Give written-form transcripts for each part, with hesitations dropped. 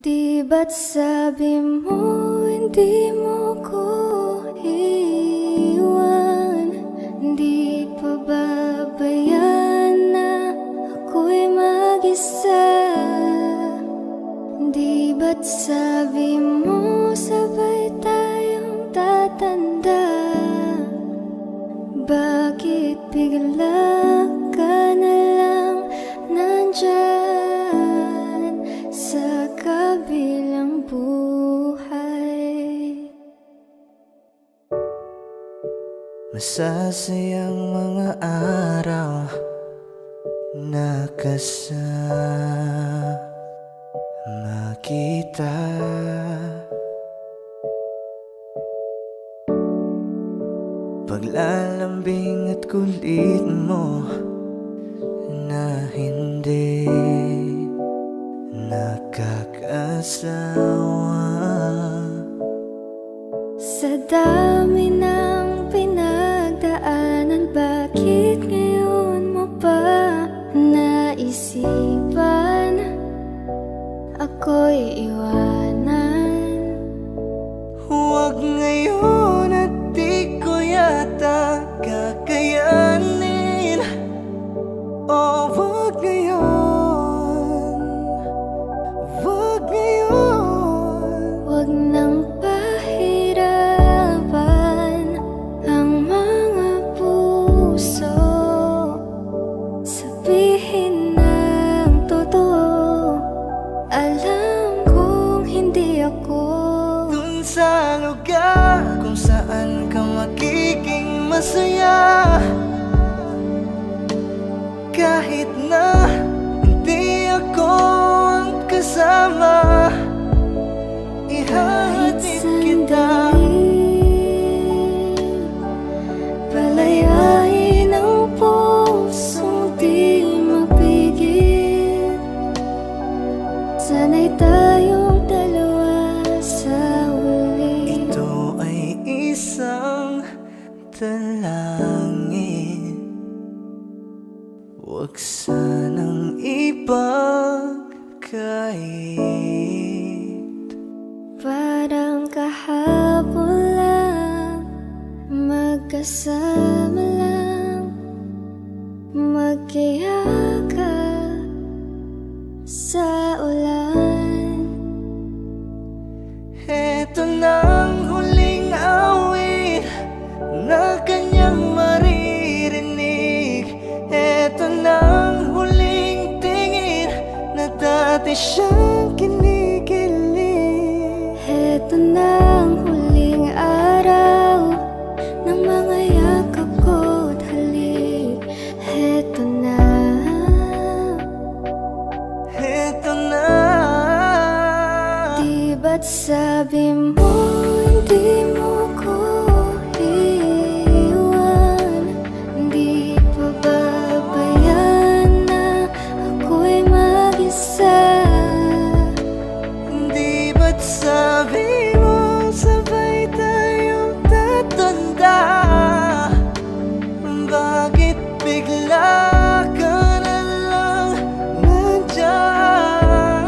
Di ba't sabi mo hindi mo ko iwan? Di pa babayan na ako'y mag-isa? Di ba't sabi mo sabay tayong tatanda? Bakit bigla ka na lang nandyan sa kabilang buhay? Masasayang mga araw na kasama kita. Paglalambing at kulit mo na hindi nakakasawa. Sa dami ng pinagdaanan, bakit ngayon mo pa naisipan ako'y iwanan? Huwag ngayon at di ko yata kakayanin. Oh, huwag ngayon, huwag ngayon. Huwag nang pahirapan ang mga puso. Sabihin ng totoo, alam kong hindi ako Dun sa lugar kung saan ka magiging masaya, kahit na hindi ako ang kasama, kahit ihahatid kita. sandali. Palayain ang pusong di mapigil. Sana'y tayong dalawa sa huli. Ito ay isang dalangin, huwag sanang ipagkait. Parang kahapon lang, magkasama lang, magkayakap sa ulan. Eto nang huling awit na kanyang maririnig. Eto nang huling tingin na dati siyang kinikilig. Heto na ang huling araw ng mga yakap ko't halik. Heto na. Eto na. Di ba't sabi mo hindi mo ko iwan? Di pa babayan na ako'y mag-isa? Di ba't sabi mo sabay tayong tatanda? Bakit bigla ka na lang nandyan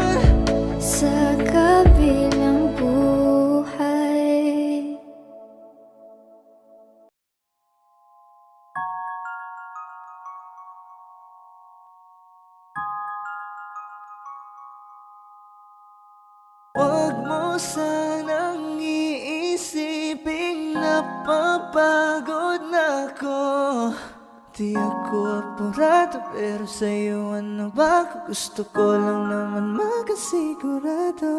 Sa kabilang buhay. Huwag mo sanang iisiping napapagod na ako. Di ako apurado, pero sa'yo ano ba? Gusto ko lang naman makasigurado.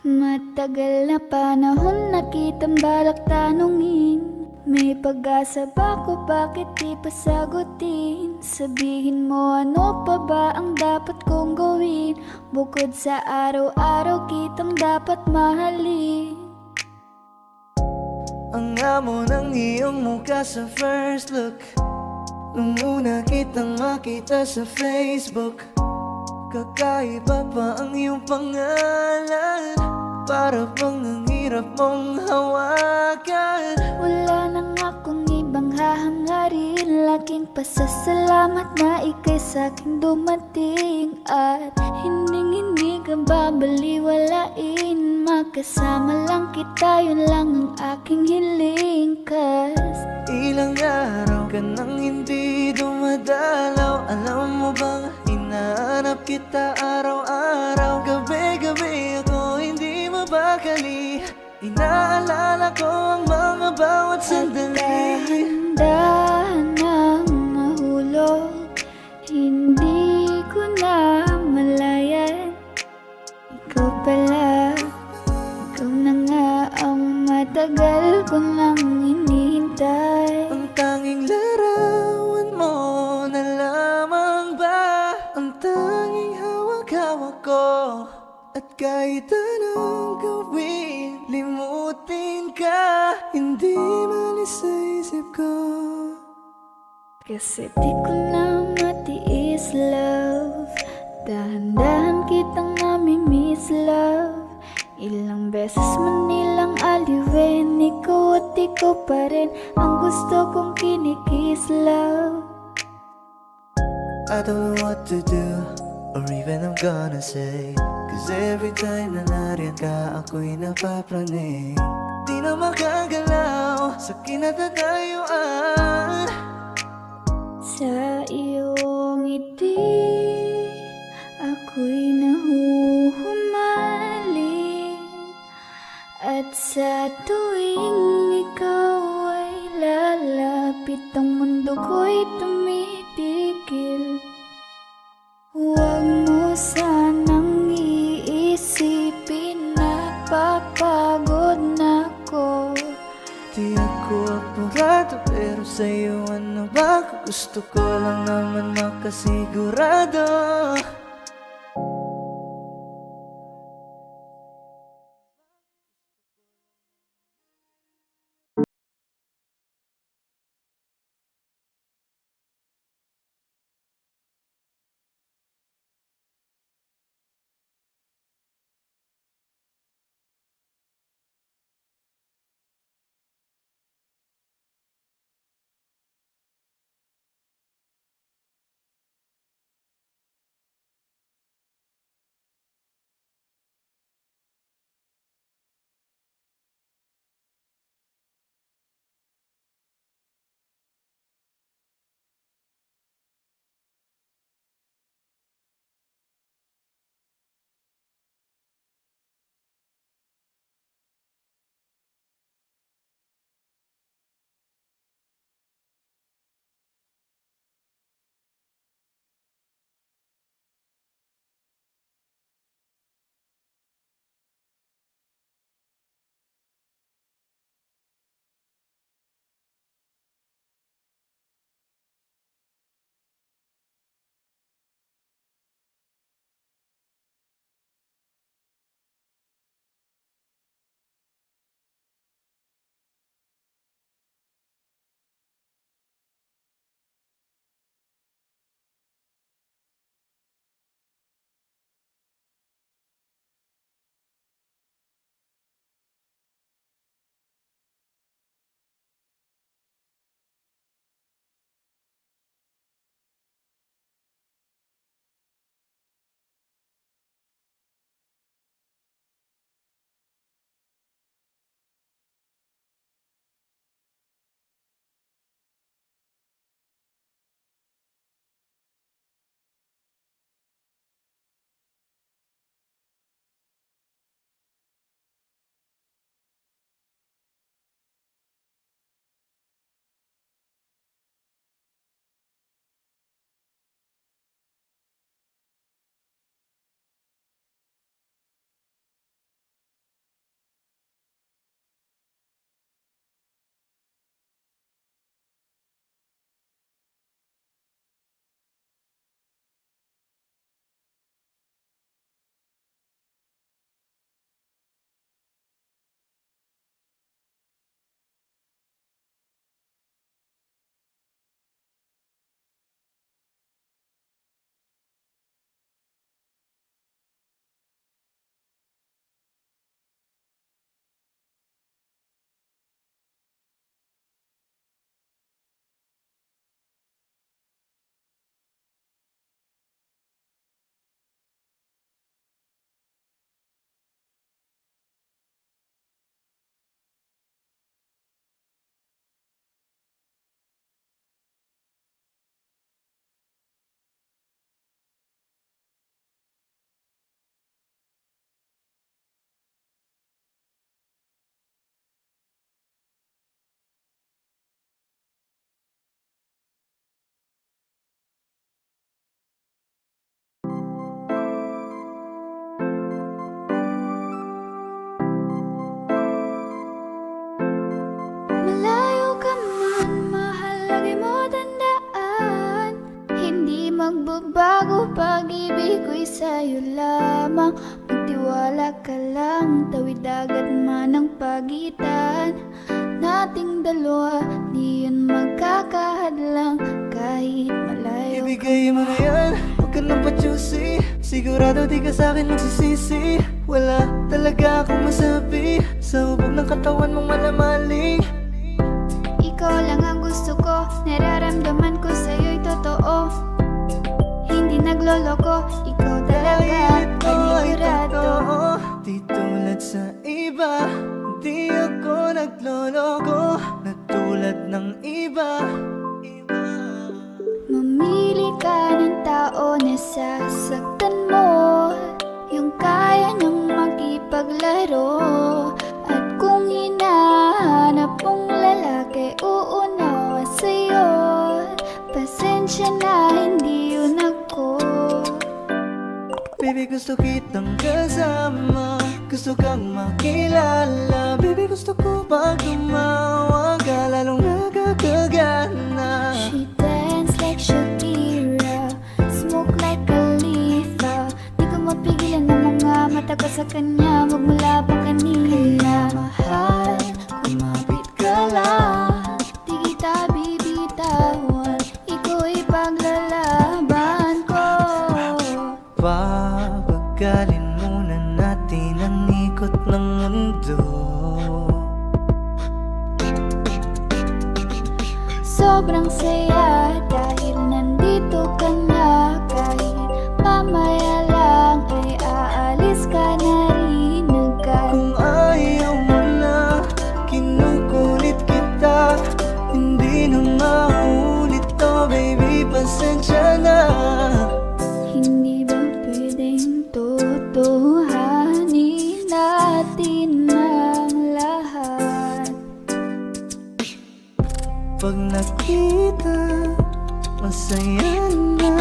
Matagal na panahon na kitang balak tanungin. May pag-asa ba ko, bakit di pa sagutin? Sabihin mo ano pa ba ang dapat kong gawin, bukod sa araw-araw kitang dapat mahalin. Ang amo ng iyong mukha sa first look, nung una kitang makita sa Facebook. Kakaiba pa ang iyong pangalan, para bang ang hirap mong hawakan. Wala nang akong ibang hahangarin, laking pasasalamat na ika'y sa'king dumating. At hindi ka babaliwalain, makasama lang kita, yun lang ang aking hiling. Cause ilang araw ka nang hindi dumadalaw. Alam mo bang hinahanap kita araw-araw? Gabi-gabi ako hindi mabakali, inaalala ko ang mga bawat sandali. dahan ng nahulog, hindi ko na malayan. Ikaw pala, ikaw na nga ang matagal ko nang hinihintay. Ang tanging larawan mo na lamang ba ang tanging hawak-hawak ko? At kahit anong gawin, limutin ka, hindi malis sa isip ko. Kasi di ko na matiis, love. Dahan-dahan kitang nami-miss, love. Ilang beses man nilang aliwin, ikaw at ikaw pa rin ang gusto kong kinikis, love. I don't know what to do, or even I'm gonna say. Cause every time na nariyan ka, ako'y napapraning. Di na makagalaw sa kinatatayuan. Sa iyong ngiti, ako'y nahuhumaling. At sa tuwing ikaw ay lalapit, ang mundo ko'y tumitigil. Huwag mo sanang iisipin na papagod na ko. Di ako apurado, pero sa'yo ano ba? Gusto ko lang naman makasigurado. sa'yo lamang. Magtiwala ka lang, tawid agad man ang pagitan nating dalawa, di yun magkakahadlang kahit malayo. Ibigay mo na yan, huwag ka nang pa-choosy. Sigurado di ka sa'kin magsisisi. Wala talaga akong masabi sa hubog ng katawan mong malamaling. Ikaw lang ang gusto ko, nararamdaman ko sa'yo'y totoo. Hindi nagloloko, ikaw talaga, panigurado. Di tulad sa iba, di ako nagloloko na tulad ng iba. Mamili ka ng tao na sasaktan mo, yung kaya niyang makipaglaro. At kung hinahanap mong lalaki, uunawa sa'yo. Pasensya na, hindi yun ako. Baby, gusto kitang kasama, gusto kang makilala. Baby, gusto ko pag tumawag ka, lalong nakakagana. She dance like Shakira, smoke like Khalifa. Di ko mapigilan ang mga mata ko sa kanya, magmula pa kanina. Mahal, kumapit ka lang, di kita bibitawan, iko'y paglalaban ko. Papagalin muna natin ang ikot ng mundo. Sobrang saya dahil nandito ka na. Kahit mamaya lang ay aalis ka na rin agad. Kung ayaw mo na, kinukulit kita. Hindi na maulit to, baby, pasensya na. Hindi ba pwedeng totohanin natin ang lahat? Pag nakita, masaya na.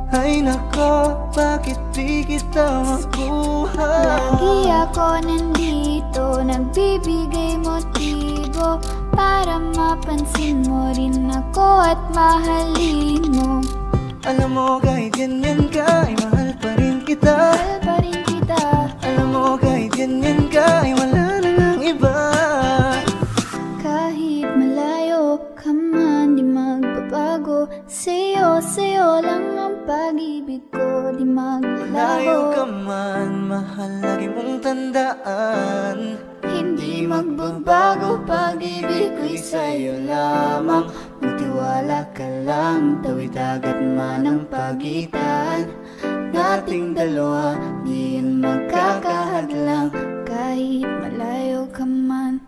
Ay nako, bakit di kita makuha? Lagi ako nandito, nagbibigay motibo para mapansin mo rin ako at mahalin mo. Alam mo kahit ganyan ka, ay mahal pa rin kita. Mahal pa rin kita. Alam mo kahit ganyan ka, ay wala na ngang iba. Kahit malayo ka man, di magbabago. Sa'yo lang ang pag-ibig ko, di Layo maglalaho. ka man, mahal lagi mong tandaan. Hindi magbabago, pag-ibig ko'y sa'yo lamang. Magtiwala ka lang, tawid agad man ang pagitan nating dalawa, di yun magkakahadlang Kahit malayo ka man.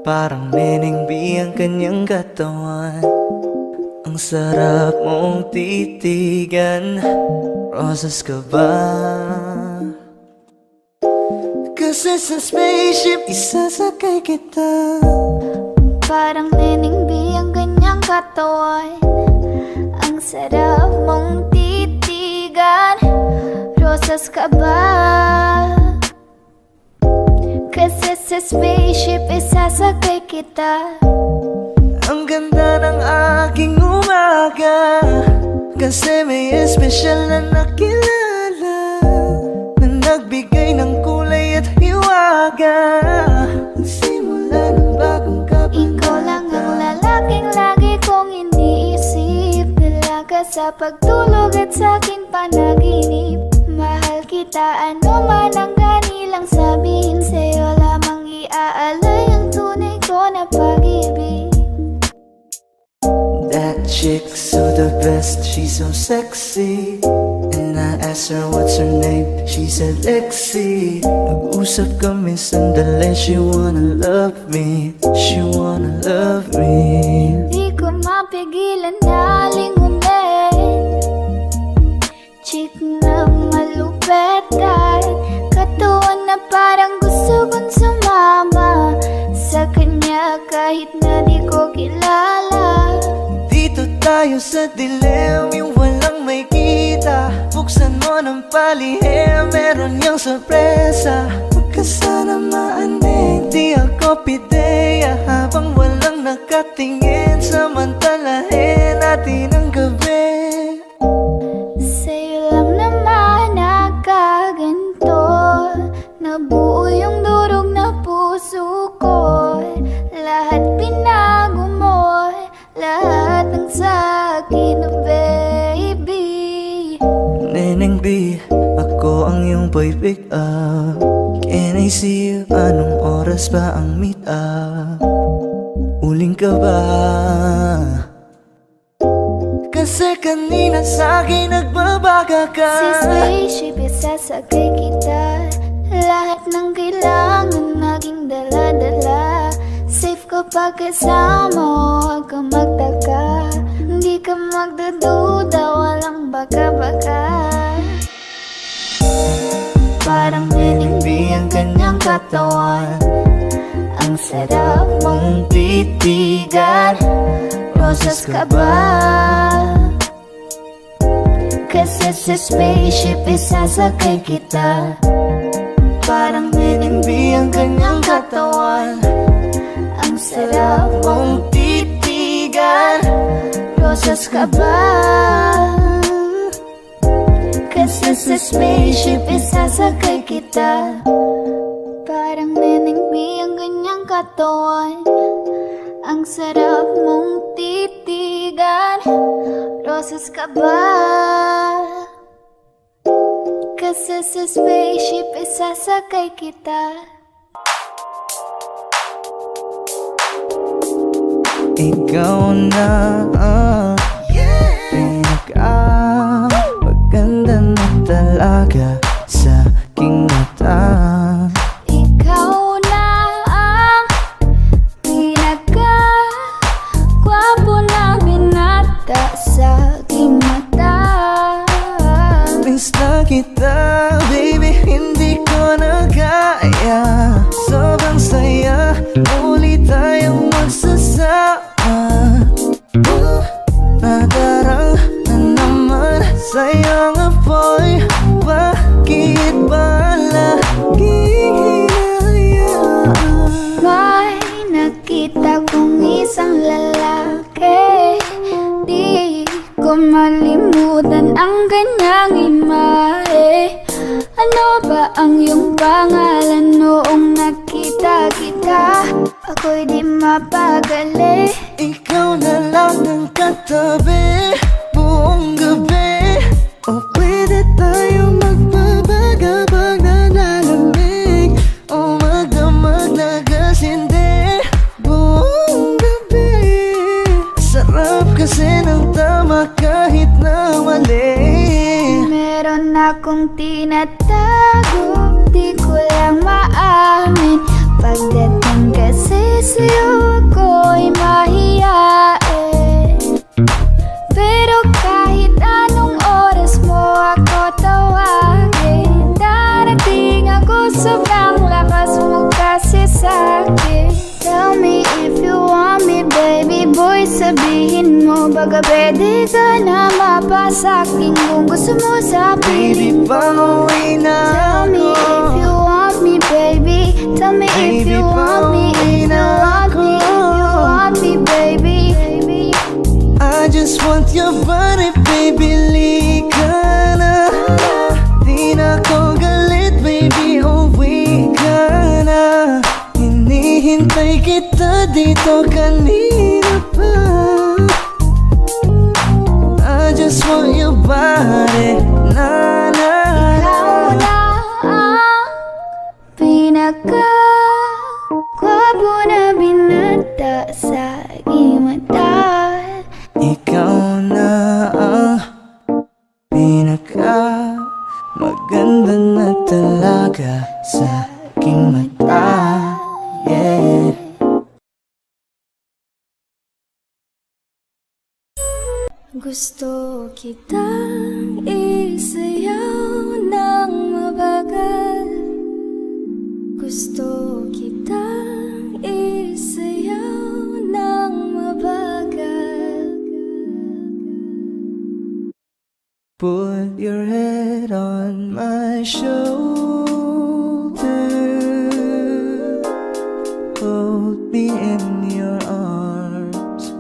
Parang Neneng B ang kanyang katawan. Ang sarap mong titigan. Rosas ka ba? Kasi sa spaceship isasakay kita. Parang Neneng B ang kanyang katawan. Ang sarap mong titigan. Rosas ka ba? Kasi sa spaceship isasakay kita. Ang ganda ng aking umaga. Kasi may espesyal na nakilala na nagbigay ng kulay at hiwaga. Nagsimula ng bagong kabanata. Ikaw lang ang lalaking lagi kong iniisip. Dalaga sa pagtulog at sa aking panaginip. Mahal kita, ano man ang ganilang sabihin. Sa'yo lamang iaalay ang tunay ko na pag-ibig. That chick's so the best, she's so sexy. And I asked her what's her name, she said Lexi. Nag-usap kami sandali, she wanna love me, she wanna love me. Di ko mapigilan na lingunin. Chick na malupet at katawan na parang gusto kong sumama sa kanya kahit na di ko kilala. Dito tayo sa dilim, yung walang may kita. Buksan mo ng palihim, meron niyang sorpresa. Huwag ka sana maanig, di ako pideya. Habang walang nakatingin, samantalahin natin ang gabi. Sa'yo lang naman nakaganto. Nabuo yung durog na puso ko. Lahat binago mo, lahat ng sa'kin, baby. Neneng B, ako ang iyong boy pick up. Can I see you? Anong oras ba ang meet up? Uling ka ba? Kasi kanina sa'kin nagbabaga ka. Si spaceship isasakay kita. Lahat ng kailangan naging dala-dala. Safe kapag kasama, huwag ka magtaka. Hindi ka magdududa, walang baka-baka. Parang Neneng B ang kanyang katawan. Ang sarap mong titigan. Rosas ka ba? Kasi sa spaceship isasakay kita. Parang Neneng B ang kanyang katawan. Ang sarap mong titigan. Rosas ka ba? Kasi sa spaceship isasakay kita. Parang Neneng B ang kanyang katawan. Ang sarap mong titigan. Rosas ka ba? Kasi sa spaceship isasakay kita. Ikaw na pinaka-maganda na talaga sa aking mata. Ikaw na ang pinaka-gwapo na binata sa aking mata. Miss na kita, baby, hindi ko na kaya. Sobrang saya, muli tayong magsasama. Nadarang na naman sa'yo nga boy. Bakit ba laging hinahayaan? May nakita kong isang lalaki. Di ko malimutan ang kanyang imahe. Ano ba ang iyong pangalan noong nakita kita? Ako'y di mapagali. Ikaw na lang ang katabi buong gabi. O pwede tayo magbabaga pag nalalamig. O magdamag na gasindi buong gabi. Sarap kasi ng tama kahit na mali. Meron akong tinatago, di ko lang maamin. Pagdating ka Kasi sa'yo ako'y mahiyain. Pero kahit anong oras mo ako tawagin, darating ako, sobrang lakas mo kasi sa'kin. Tell me if you want me, baby boy, sabihin mo baga pwede ka na mapasa'kin kung gusto mo sa Baby, piling ko. pauwi na Tell me if you want me, baby. Tell me if you want me, if you want me, if you want me, baby. I just want your body, baby, lika na. Di na ko galit, baby, uwi ka na. Hinihintay kita dito kanina pa. I just want your body, na na na. Ikaw na ang pinaka-gwapo na binata sa aking mata. Ikaw na ang pinaka maganda na talaga sa aking mata. Yeah. Gusto kitang isayaw ng mabagal. Gusto kitang isayaw ng mabagal. Put your head on my shoulder, hold me in your arms,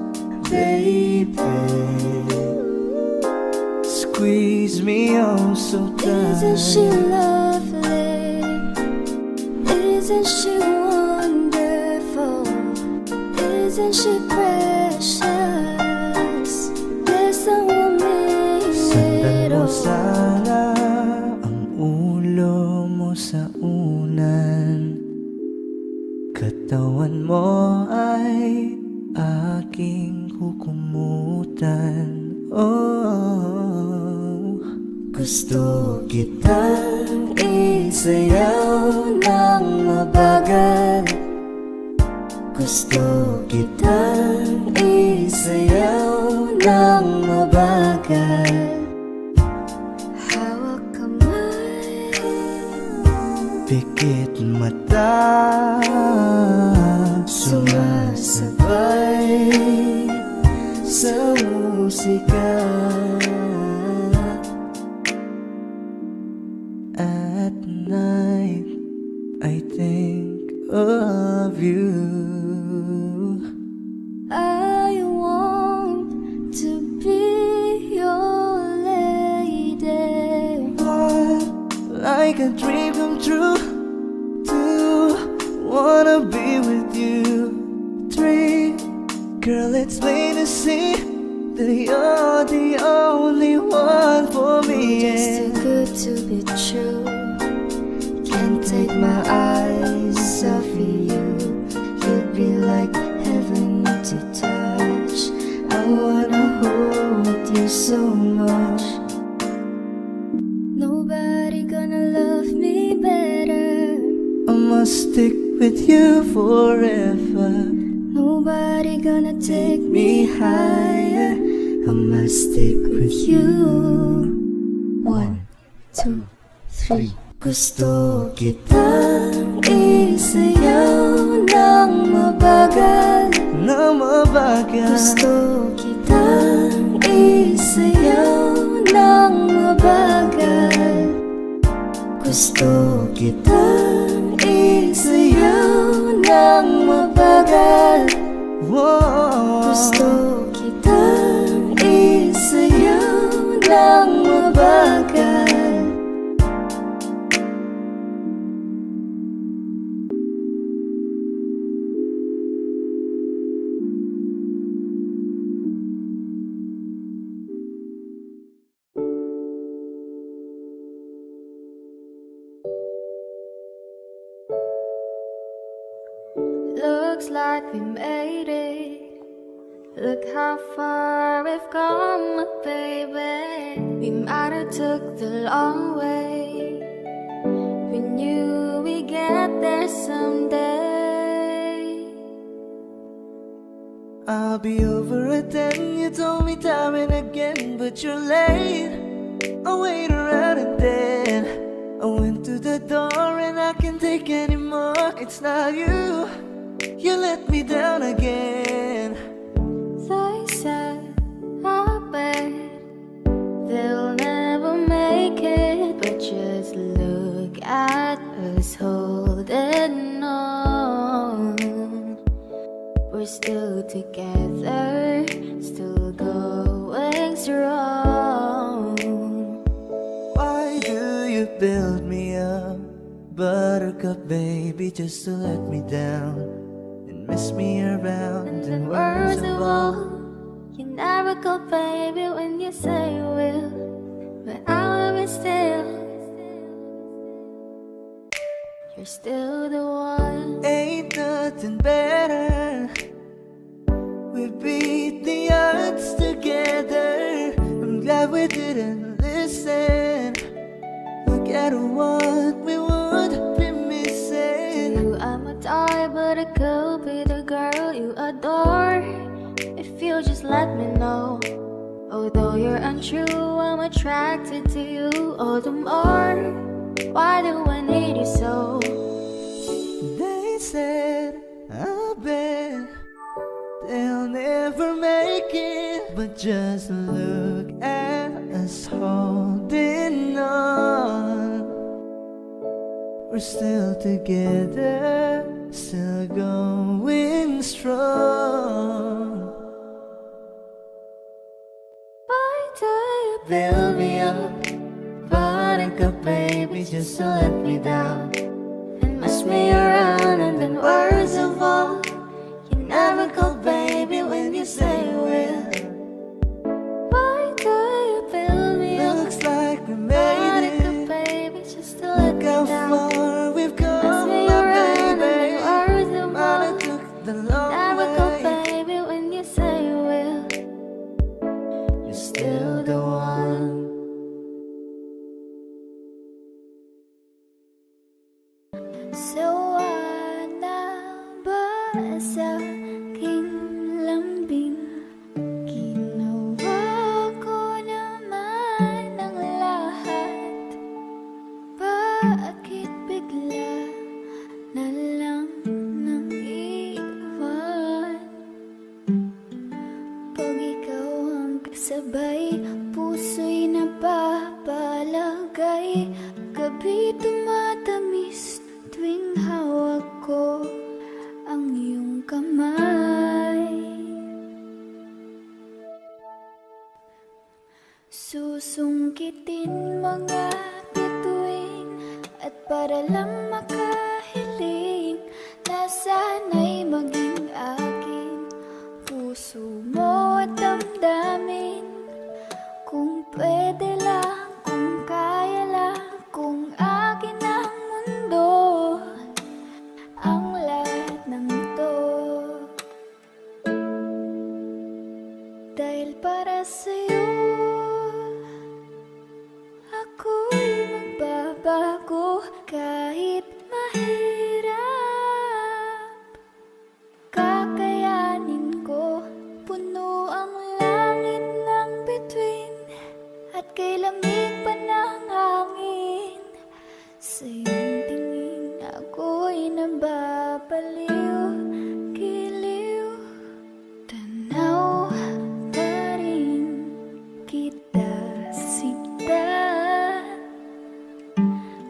baby. Squeeze me oh so Isn't she tight. lovely? Isn't she wonderful? Isn't she precious? There's someone Sandan mo little. sana ang ulo mo sa unan. Katawan mo ay aking kukumutan. Oh, gusto kitang isayaw ng mabagal. Gusto kitang isayaw ng mabagal. Hawak kamay, Pikit mata, sumasabay sa musika. At night, I think of you. I want to be your lady. One, like a dream come true. Two, wanna be with you. Three, girl, it's plain to see that you're the only one for me. Just Yeah. too good to be true. Can't take my eyes off of you. You'd be like heaven to touch. I wanna hold you so much. Nobody gonna love me better. I must stick with you forever. Nobody gonna take me higher. I must stick with you. 1, 2, 3. Gusto kitang isayaw ng mabagal. Na mabagal. Gusto kitang isayaw ng mabagal. Gusto kitang isayaw ng mabagal. Whoa. Gusto kitang isayaw ng mabagal. Looks like we made it. Look how far we've come, baby. We might have took the long way. We knew we'd get there someday. I'll be over at 10. You told me time and again, but you're late. I'll wait around and then I went to the door and I can't take anymore. It's not you, you let me down again. They said, I bet they'll never make it, but just look at us holding on. We're still together, still going strong. Why do you build me up, buttercup baby, just to let me down and mess me around? And worst of all, you never call baby when you say you will, but I love you still. You're still the one. Ain't nothing better. We beat the odds together. I'm glad we didn't listen. Look at what we would be missing. You, I'm a die, but I could be the girl you adore if you just let me know. Although you're untrue, I'm attracted to you all the more. Why do I need you so? They said, I bet they'll never make it, but just look at us holding on. We're still together, still going strong. Why do you build me up, buttercup baby, just to let me down and mess me around? And then worst of all, you never call baby when you say you will. Why do you build me up, Looks like we made buttercup it. baby, just to let Look me how down? far we've Mess come, me my around and then baby. worst of Might all, have took the long never call way. baby when you say you will. You're still the one. Sawa na ba sa aking lambing? Ginawa ko naman ang lahat. Bakit bigla na lang nang iwan? Pag ikaw ang kasabay, puso'y napapalagay. Gabi tumatamis tuwing hawak ko ang iyong kamay. Susungkitin mga bituin at para lang makahiling na sana'y maging akin puso mo at damdamin. Kung pwede lang, kung kaya lang, kung akin ang mundo, ang lahat ng ito. Dahil para sa'yo, ako'y magbabago kahit mahirap. Kakayanin ko, puno ang langit ng bituin at kay lamig pa ng hangin. Sa iyong tingin ako'y nababaliw, giliw. Tanaw pa rin kita sinta.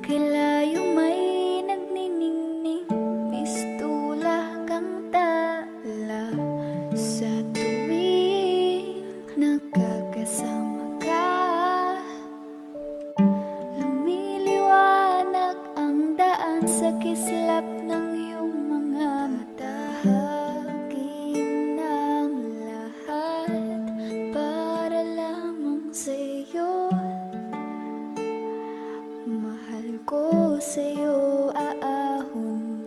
Kay layo may nagniningning, pistula kang tala. Sa tuwing nagkakasama ka, lumiliwanag ang daan sa kislap ng iyong mga mata. Hagin ng lahat para lamang sa'yo. Mahal ko sa'yo aahon.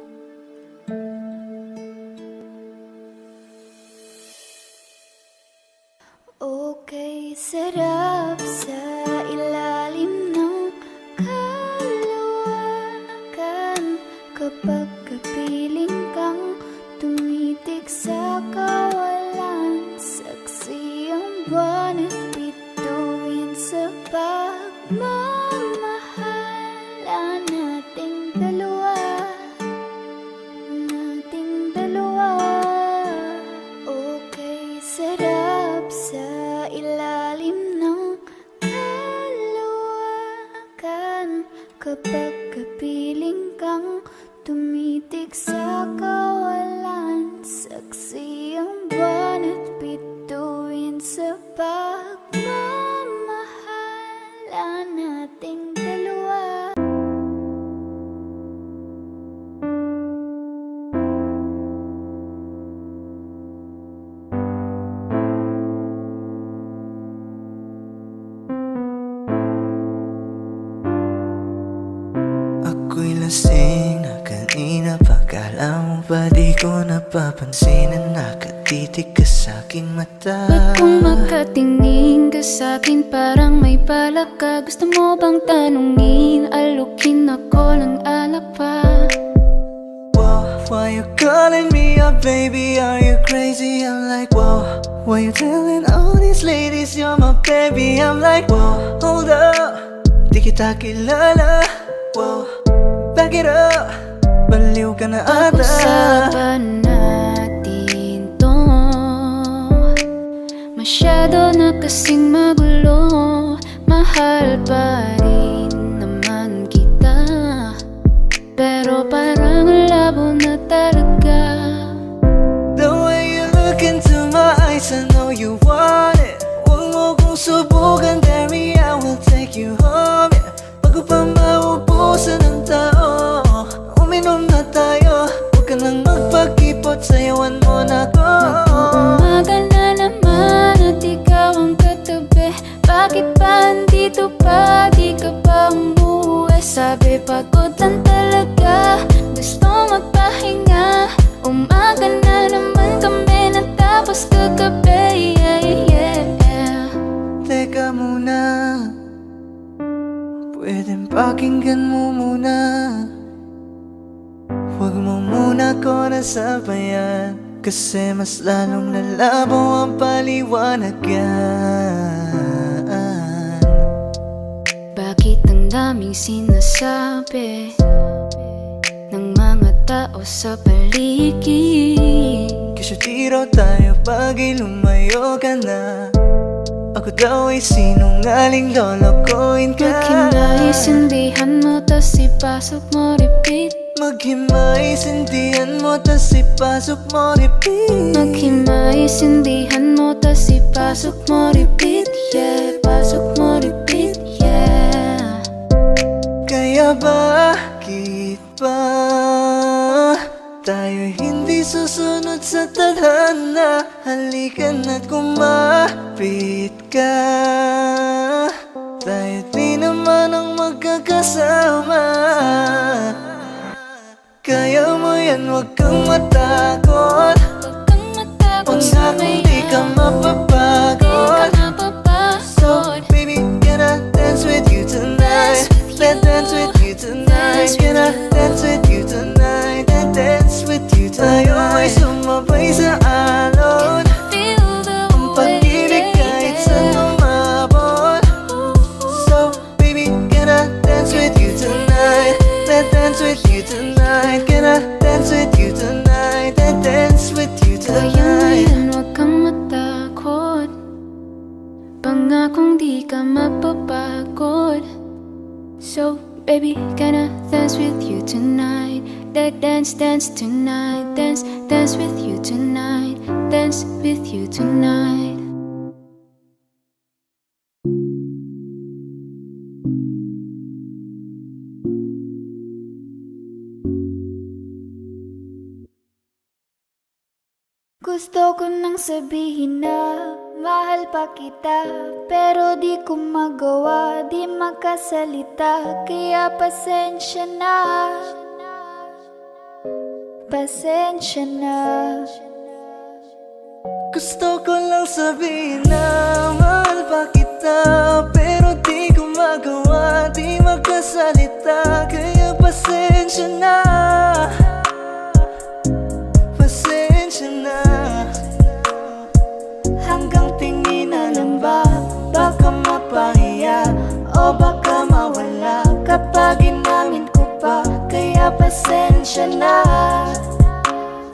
Okay, sarap sa ilalim ng kalawakan kapag kapiling kang tumitik sa kawalan. kapag kapiling kang tumitik sa kawalan. Saksi ang buwan at bituin sa pagmamahala nating dalawa. Ako'y lasing na kanina pa. Kala mo ba di ko napapansin na nakatitig ka sa'king mata? Ba't kung makatingin ka sa'kin parang may balak ka? Gusto mo bang tanungin? Alukin ako ng alak pa. Whoa, why you calling me up, baby? Are you crazy? I'm like, whoa. Why you telling all these ladies you're my baby? I'm like, whoa, hold up, di kita kilala. Whoa, back it up, baliw ka na ata. Pag-usapan natin to, masyado na kasing magulo. Mahal pa rin naman kita, pero parang labo na talaga. The way you look into my eyes, I know you want it. Huwag mo kong subukan, dare me, I will take you home, yeah. Bago pa maubusan ng tao, uminom na tayo. Huwag ka nang magpakipot, sayawan mo na ko. Mag-uumaga na naman at ikaw ang katabi. Bakit ba andito pa? Di ka pa umuwi? Sabi pagod lang talaga, gusto magpahinga. Umaga na naman kami natapos kagabi, yeah. Teka muna, pwedeng pakinggan mo muna. Huwag mo muna ko nasabayan, kasi mas lalong lalabo ang paliwanagan. Bakit ang daming sinasabi ng mga tao sa paligid? Kasi di raw tayo bagay, lumayo ka na. Ako daw ay sinungaling, lolokohin ka. Maghinaisindihan mo, tas ipasok mo, repeat. Maghimay-sindihan mo, tas ipasok mo, repeat. Maghimay-sindihan mo, tas ipasok mo, repeat. Yeah, pasok mo, repeat, yeah. Kaya bakit ba tayo hindi susunod sa tadhana? Halika na't kumapit ka, tayo di naman ang magkakasama. Kaya mo yan, huwag kang matakot. Huwag kang matakot sa Pangakong di ka mapapagod. So baby, can I dance with you tonight? Let's dance with you tonight. Can I dance with you tonight? And dance with you tonight. Tayo ay sumabay sa alon. Ang pag-ibig kahit saan umabot. So baby, can I dance with you tonight? Let's dance with you tonight. Can I dance with you tonight? And dance with you Kaya mo tonight. yan, huwag kang matakot. Pangakong di ka mapapagod. So baby, can I dance with you tonight? Like dance, dance tonight. Dance, dance with you tonight. Dance with you tonight. Gusto ko nang sabihin na mahal pa kita, pero di ko magawa, di makasalita. Kaya pasensya na, pasensya na. Gusto ko lang sabihin na mahal pa kita, pero di ko magawa, di magkasalita. Kaya pasensya na, pasensya na. Hanggang tingin na lang ba, baka mapahiya o baka mawala kapag inamin ko pa. Kaya pasensya na,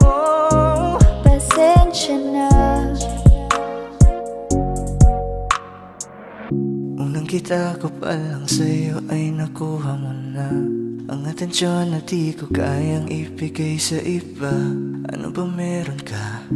oh, Pasensya na. Unang kita ko pa lang sa'yo ay nakuha mo na ang atensyon na di ko kayang ibigay sa iba. Ano ba meron ka?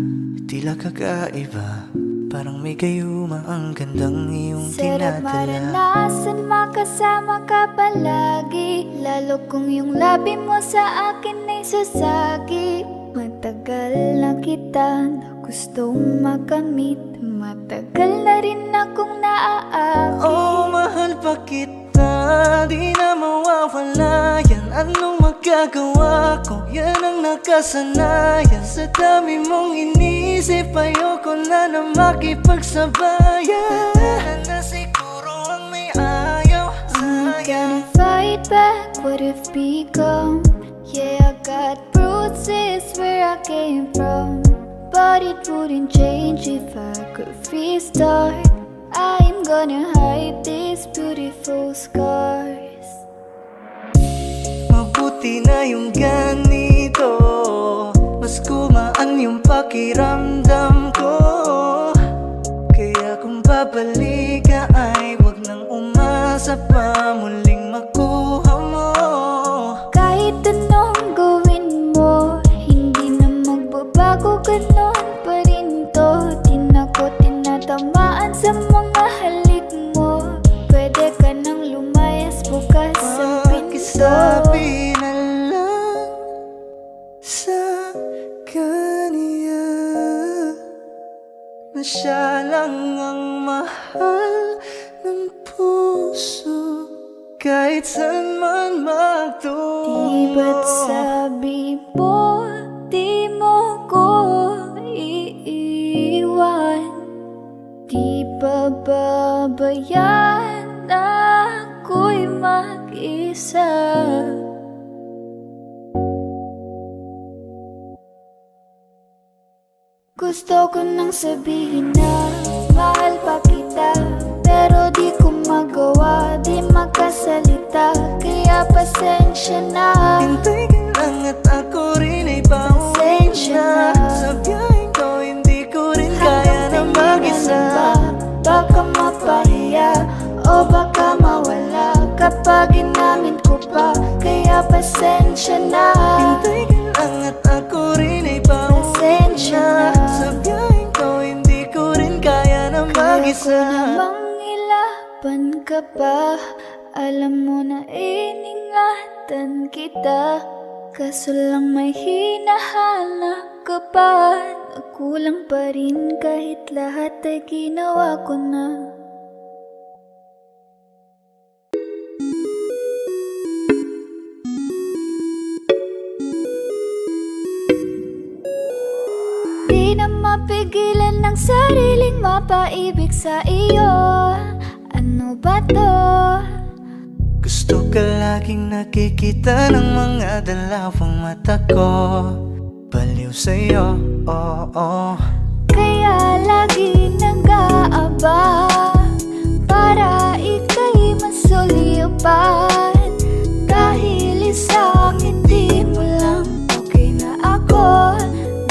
Tila kakaiba. Parang may gayuma ang gandang iyong Sarap tinadala. maranasan, makasama ka palagi, lalo kung yung labi mo sa akin ay sasagi. Matagal na kita na gustong makamit, matagal na rin akong naaakit. Oh, mahal pa kita, di na mawawala yan. Anong magagawa ko? Yan ang nakasanayan. Sa dami mong inisip, ayoko na makipagsabayan. Na siguro ang may ayaw I'm sa'yo. gonna fight back what if become. Yeah, I got bruises where I came from, but it wouldn't change if I could restart. I'm gonna hide these beautiful scars. Mabuti na yung ganito, mas gumaan yung pakiramdam ko. Kaya kung babalik ka ay wag nang umasa pa muling makuha mo. Kahit anong gawin mo, hindi na magbabago, ganon pa rin to. Di na ko tinatamaan sa mga halik mo. Pwede ka nang lumayas, bukas ang pinto. Pakisabi na lang sa kanya na siya lang ang mahal ng puso, kahit saan man magtungo. Di ba't sabi mo, di mo ko iiwan? Di ba babayaan na ako'y mag-isa? Gusto ko nang sabihin na mahal pa kita, pero di ko magawa, di makasalita. Kaya pasensya na. Hintay ka lang at ako rin ay pauwi na. Sa biyaheng ko hindi ko rin kaya na mag-isa. Baka mapahiya o baka mawala kapag inamin ko pa. Kaya pasensya na. Hintay ka lang at ako rin ay pauwi na. Sa biyaheng ko hindi ko rin kaya na mag-isa. Kaya ko namang ilaban ka pa, alam mo na iningatan kita. Kaso lang may hinahanap ka pa, nakulang pa rin kahit lahat ay ginawa ko na. Di na mapigilan ng sariling mapaibig sa iyo. Ano ba to? Gusto ka laging nakikita ng mga dalawang mata ko. Baliw sa'yo, oo. Kaya lagi nag-aaba para ika'y masulipan. Dahil isa ngiti mo lang, okay na ako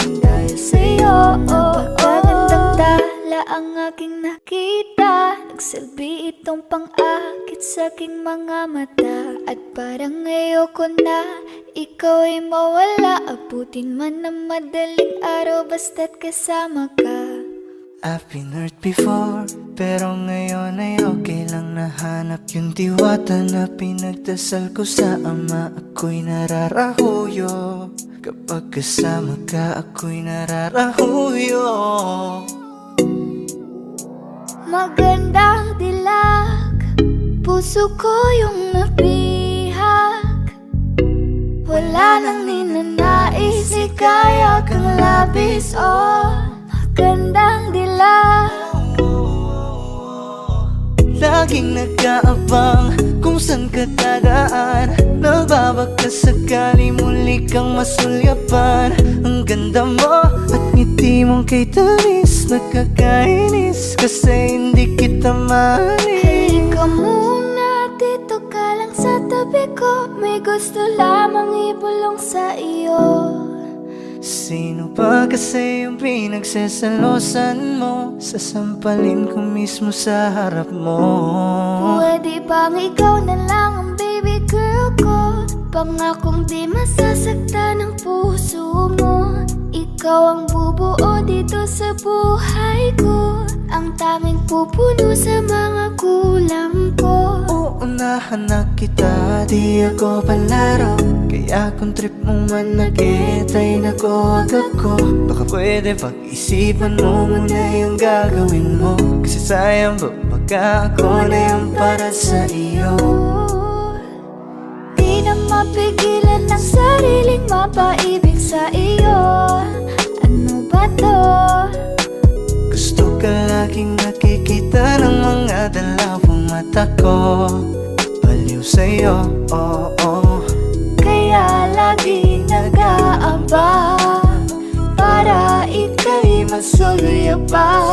nang dahil sa'yo. Napakagandang tala ang aking nakita, nagsilbi itong pang-akit sa aking mga mata. At parang ayoko na ikaw ay mawala, abutin man ng madaling araw basta't kasama ka. I've been hurt before, pero ngayon ay okay lang. Nahanap yung diwata na pinagdasal ko sa ama. Ako'y nararahuyo, kapag kasama ka ako'y nararahuyo. Magandang dilag, puso ko yung nabihag. Wala nang ninanais, ikaya kang labis. Oh, magandang dilag. Laging nag-aabang kung saan ka dadaan. Nagbabaka sakali muli kang masulyapan. Ang ganda mo at ngiti mong kay tamis, nakakainis kasi hindi kita mahalin. Halika muna, dito ka lang sa tabi ko. May gusto lamang ibulong sa iyo. Sino pa kasi yung pinagsasalosan mo? Sasampalin ko mismo sa harap mo. Di bang ikaw na lang ang baby girl ko? Pangakong di masasaktan ang puso mo. Ikaw ang bubuo dito sa buhay ko, ang tanging pupuno sa mga kulang ko. Uunahan na kita, di ako palaro. Kaya kung trip mong manakit ay nakuwag ako. Baka pwede pag-isipan mo muna yung gagawin mo. Kasi sayang ba baka ako na yung para sa iyo. Di na mapigilan ng sariling mapaibig sa iyo. Ano ba to? Gusto ka laging nakikita ng mga dalawang mata ko. Baliw sa'yo, oh, oh. Kaya lagi nag-aabang para ika'y masuloy pa.